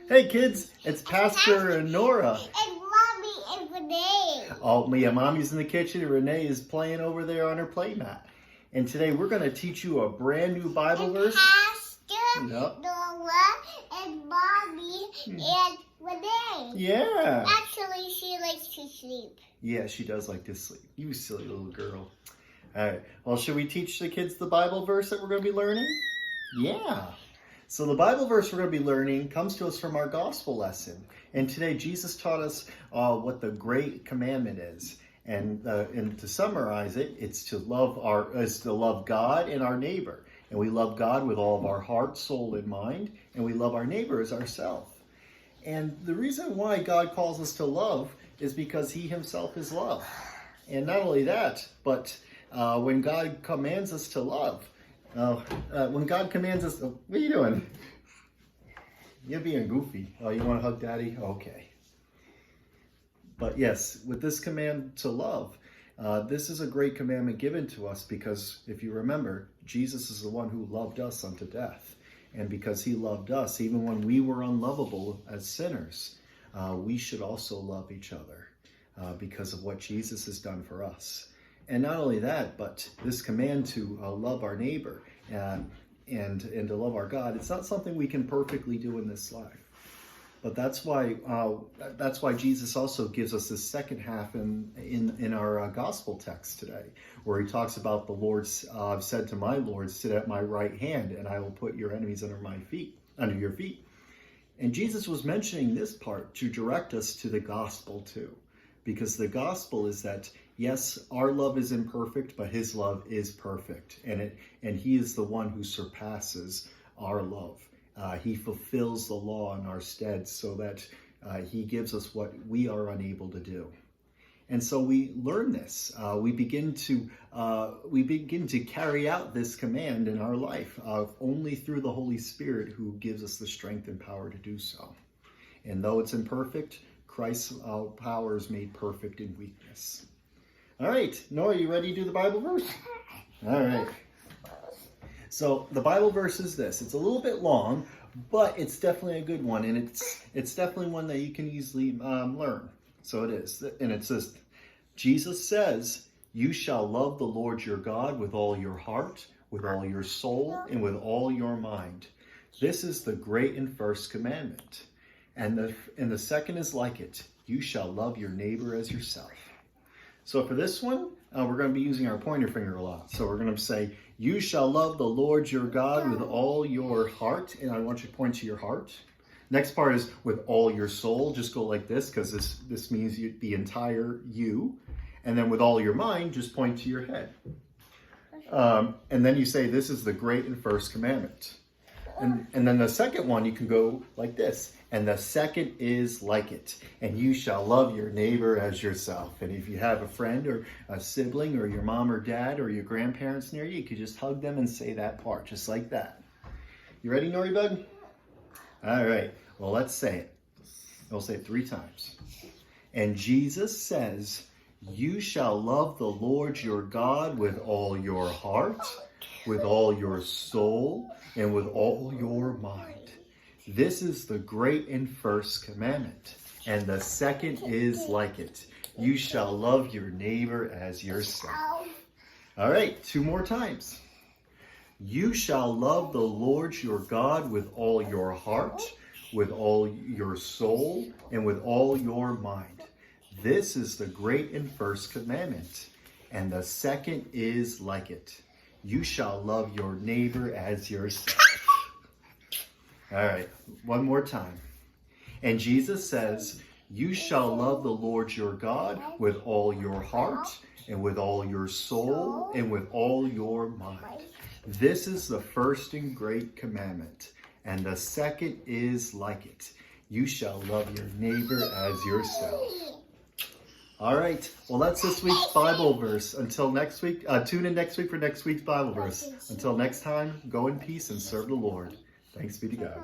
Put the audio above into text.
Hey kids, it's Pastor Nora. And Mommy and Renee. Oh, yeah, Mommy's in the kitchen and Renee is playing over there on her playmat. And today we're going to teach you a brand new Bible verse. Pastor Yep. Nora and Mommy and Renee. Yeah. Actually, she likes to sleep. Yeah, she does like to sleep. You silly little girl. All right. Well, should we teach the kids the Bible verse that we're going to be learning? Yeah. So the Bible verse we're going to be learning comes to us from our gospel lesson. And today Jesus taught us what the great commandment is. And to summarize it, it's to love God and our neighbor. And we love God with all of our heart, soul, and mind. And we love our neighbor as ourselves. And the reason why God calls us to love is because he himself is love. And not only that, but when God commands us to love, when God commands us, what are you doing? You're being goofy. Oh, you want to hug Daddy? Okay. But yes, with this command to love, this is a great commandment given to us because if you remember, Jesus is the one who loved us unto death. And because he loved us, even when we were unlovable as sinners, we should also love each other because of what Jesus has done for us. And not only that, but this command to love our neighbor and to love our God, it's not something we can perfectly do in this life. But that's why Jesus also gives us this second half in our gospel text today, where he talks about the Lord said to my Lord, sit at my right hand, and I will put your enemies under your feet. And Jesus was mentioning this part to direct us to the gospel too. Because the gospel is that, yes, our love is imperfect, but his love is perfect. And he is the one who surpasses our love. He fulfills the law in our stead so that he gives us what we are unable to do. And so we learn this. We begin to carry out this command in our life only through the Holy Spirit who gives us the strength and power to do so. And though it's imperfect, Christ's power is made perfect in weakness. All right, Noah, you ready to do the Bible verse? All right. So the Bible verse is this. It's a little bit long, but it's definitely a good one, and it's definitely one that you can easily learn. So it is, and it says, Jesus says, "You shall love the Lord your God with all your heart, with all your soul, and with all your mind. This is the great and first commandment." And the second is like it. You shall love your neighbor as yourself. So for this one, we're going to be using our pointer finger a lot. So we're going to say, you shall love the Lord your God with all your heart. And I want you to point to your heart. Next part is with all your soul. Just go like this because this means the entire you. And then with all your mind, just point to your head. And then you say, this is the great and first commandment. And then the second one, you can go like this. And the second is like it. And you shall love your neighbor as yourself. And if you have a friend or a sibling or your mom or dad or your grandparents near you, you could just hug them and say that part, just like that. You ready, Nori Bug? All right. Well, let's say it. We'll say it 3 times. And Jesus says, you shall love the Lord your God with all your heart, with all your soul, and with all your mind. This is the great and first commandment. And the second is like it. You shall love your neighbor as yourself. All right, 2 more times. You shall love the Lord your God with all your heart, with all your soul, and with all your mind. This is the great and first commandment. And the second is like it. You shall love your neighbor as yourself. All right, 1 more time. And Jesus says, you shall love the Lord your God with all your heart and with all your soul and with all your mind. This is the first and great commandment. And the second is like it. You shall love your neighbor as yourself. All right, well, that's this week's Bible verse. Until next week, tune in next week for next week's Bible verse. Until next time, go in peace and serve the Lord. Thanks be to God.